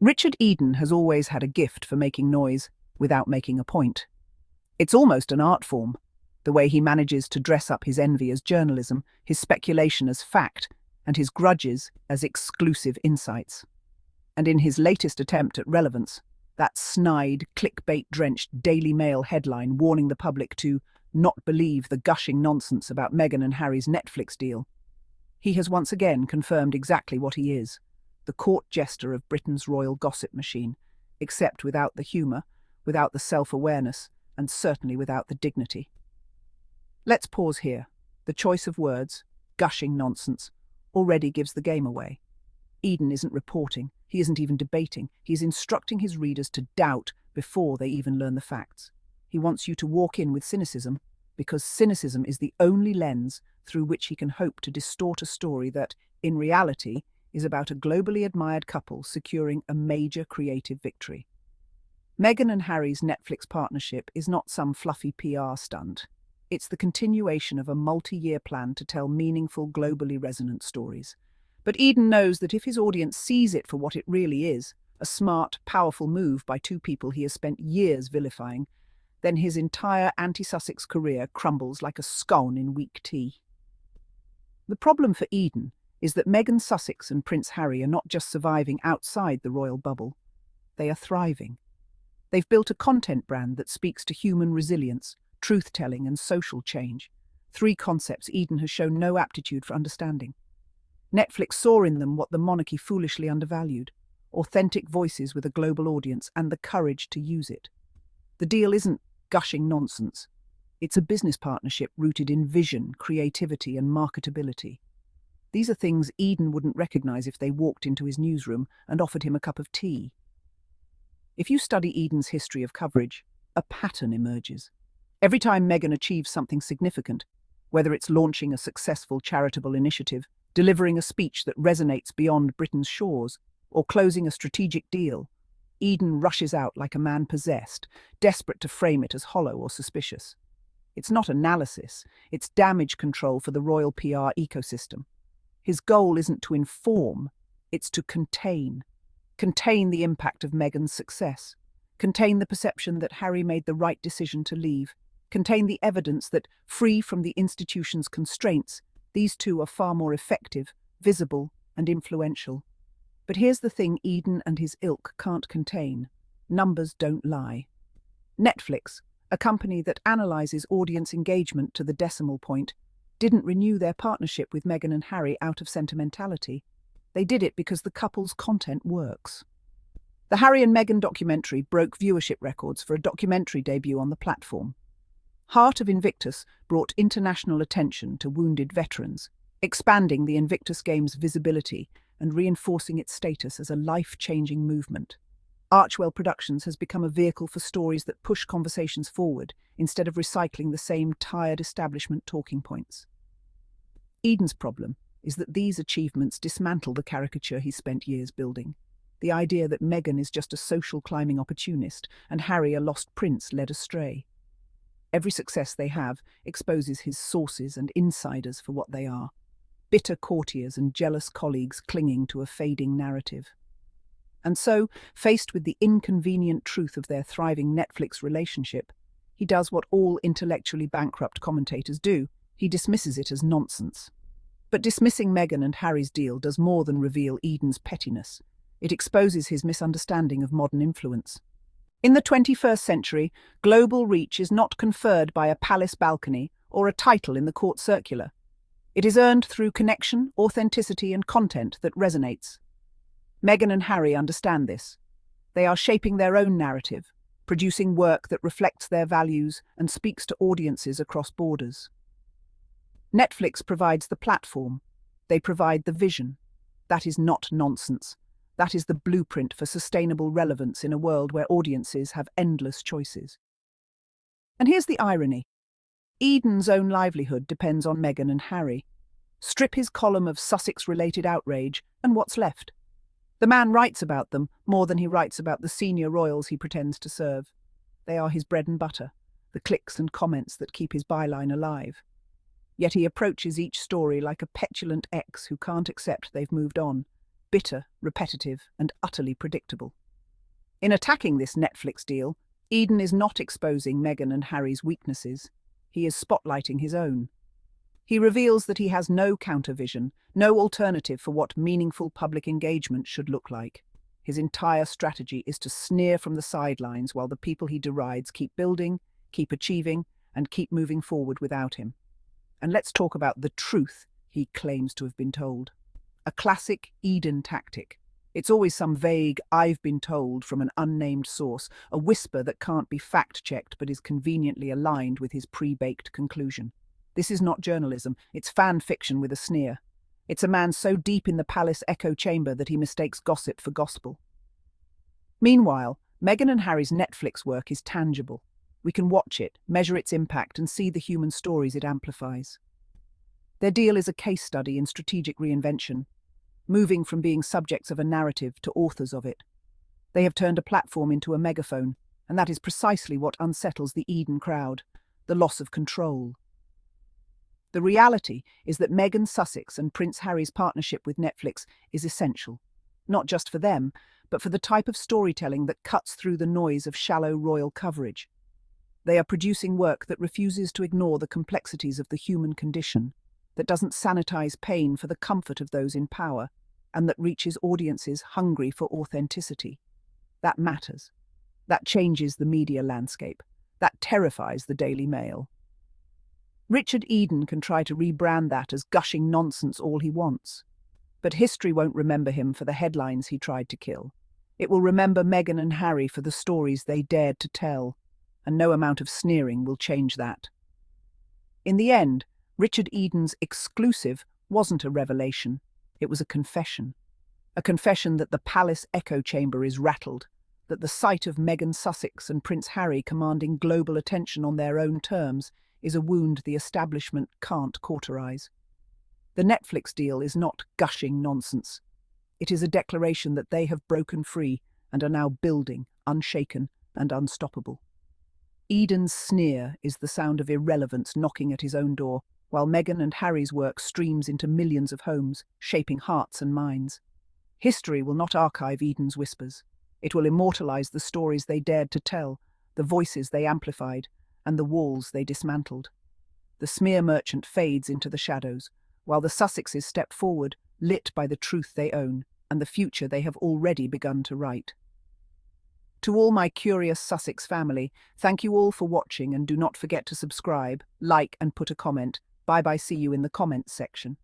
Richard Eden has always had a gift for making noise without making a point. It's almost an art form, the way he manages to dress up his envy as journalism, his speculation as fact, and his grudges as exclusive insights. And in his latest attempt at relevance, that snide, clickbait-drenched Daily Mail headline warning the public to not believe the gushing nonsense about Meghan and Harry's Netflix deal, he has once again confirmed exactly what he is: the court jester of Britain's royal gossip machine, except without the humour, without the self-awareness, and certainly without the dignity. Let's pause here. The choice of words, gushing nonsense, already gives the game away. Eden isn't reporting, he isn't even debating, he is instructing his readers to doubt before they even learn the facts. He wants you to walk in with cynicism, because cynicism is the only lens through which he can hope to distort a story that, in reality, is about a globally admired couple securing a major creative victory. Meghan and Harry's Netflix partnership is not some fluffy PR stunt. It's the continuation of a multi-year plan to tell meaningful, globally resonant stories. But Eden knows that if his audience sees it for what it really is, a smart, powerful move by two people he has spent years vilifying, then his entire anti-Sussex career crumbles like a scone in weak tea. The problem for Eden is that Meghan Sussex and Prince Harry are not just surviving outside the royal bubble, they are thriving. They've built a content brand that speaks to human resilience, truth-telling and social change, three concepts Eden has shown no aptitude for understanding. Netflix saw in them what the monarchy foolishly undervalued: authentic voices with a global audience and the courage to use it. The deal isn't gushing nonsense. It's a business partnership rooted in vision, creativity and marketability. These are things Eden wouldn't recognise if they walked into his newsroom and offered him a cup of tea. If you study Eden's history of coverage, a pattern emerges. Every time Meghan achieves something significant, whether it's launching a successful charitable initiative, delivering a speech that resonates beyond Britain's shores, or closing a strategic deal, Eden rushes out like a man possessed, desperate to frame it as hollow or suspicious. It's not analysis, it's damage control for the royal PR ecosystem. His goal isn't to inform, it's to contain. Contain the impact of Meghan's success. Contain the perception that Harry made the right decision to leave. Contain the evidence that, free from the institution's constraints, these two are far more effective, visible, and influential. But here's the thing Eden and his ilk can't contain: numbers don't lie. Netflix, a company that analyses audience engagement to the decimal point, didn't renew their partnership with Meghan and Harry out of sentimentality. They did it because the couple's content works. The Harry and Meghan documentary broke viewership records for a documentary debut on the platform. Heart of Invictus brought international attention to wounded veterans, expanding the Invictus Games' visibility and reinforcing its status as a life-changing movement. Archwell Productions has become a vehicle for stories that push conversations forward instead of recycling the same tired establishment talking points. Eden's problem is that these achievements dismantle the caricature he spent years building. The idea that Meghan is just a social climbing opportunist and Harry a lost prince led astray. Every success they have exposes his sources and insiders for what they are: bitter courtiers and jealous colleagues clinging to a fading narrative. And so, faced with the inconvenient truth of their thriving Netflix relationship, he does what all intellectually bankrupt commentators do: he dismisses it as nonsense. But dismissing Meghan and Harry's deal does more than reveal Eden's pettiness. It exposes his misunderstanding of modern influence. In the 21st century, global reach is not conferred by a palace balcony or a title in the court circular. It is earned through connection, authenticity, and content that resonates. Meghan and Harry understand this. They are shaping their own narrative, producing work that reflects their values and speaks to audiences across borders. Netflix provides the platform. They provide the vision. That is not nonsense. That is the blueprint for sustainable relevance in a world where audiences have endless choices. And here's the irony. Eden's own livelihood depends on Meghan and Harry. Strip his column of Sussex-related outrage, and what's left? The man writes about them more than he writes about the senior royals he pretends to serve. They are his bread and butter, the clicks and comments that keep his byline alive. Yet he approaches each story like a petulant ex who can't accept they've moved on, bitter, repetitive, and utterly predictable. In attacking this Netflix deal, Eden is not exposing Meghan and Harry's weaknesses. He is spotlighting his own. He reveals that he has no countervision, no alternative for what meaningful public engagement should look like. His entire strategy is to sneer from the sidelines while the people he derides keep building, keep achieving, and keep moving forward without him. And let's talk about the truth he claims to have been told. A classic Eden tactic. It's always some vague "I've been told" from an unnamed source, a whisper that can't be fact-checked but is conveniently aligned with his pre-baked conclusion. This is not journalism, it's fan fiction with a sneer. It's a man so deep in the palace echo chamber that he mistakes gossip for gospel. Meanwhile, Meghan and Harry's Netflix work is tangible. We can watch it, measure its impact, and see the human stories it amplifies. Their deal is a case study in strategic reinvention, moving from being subjects of a narrative to authors of it. They have turned a platform into a megaphone, and that is precisely what unsettles the Eden crowd: the loss of control. The reality is that Meghan Sussex and Prince Harry's partnership with Netflix is essential, not just for them, but for the type of storytelling that cuts through the noise of shallow royal coverage. They are producing work that refuses to ignore the complexities of the human condition, that doesn't sanitize pain for the comfort of those in power, and that reaches audiences hungry for authenticity. That matters. That changes the media landscape. That terrifies the Daily Mail. Richard Eden can try to rebrand that as gushing nonsense all he wants. But history won't remember him for the headlines he tried to kill. It will remember Meghan and Harry for the stories they dared to tell, and no amount of sneering will change that. In the end, Richard Eden's exclusive wasn't a revelation, it was a confession. A confession that the palace echo chamber is rattled, that the sight of Meghan Sussex and Prince Harry commanding global attention on their own terms is a wound the establishment can't cauterize. The Netflix deal is not gushing nonsense. It is a declaration that they have broken free and are now building, unshaken and unstoppable. Eden's sneer is the sound of irrelevance knocking at his own door, while Meghan and Harry's work streams into millions of homes, shaping hearts and minds. History will not archive Eden's whispers. It will immortalize the stories they dared to tell, the voices they amplified, and the walls they dismantled. The smear merchant fades into the shadows, while the Sussexes step forward, lit by the truth they own and the future they have already begun to write. To all my curious Sussex family, thank you all for watching, and do not forget to subscribe, like and put a comment. Bye-bye, see you in the comments section.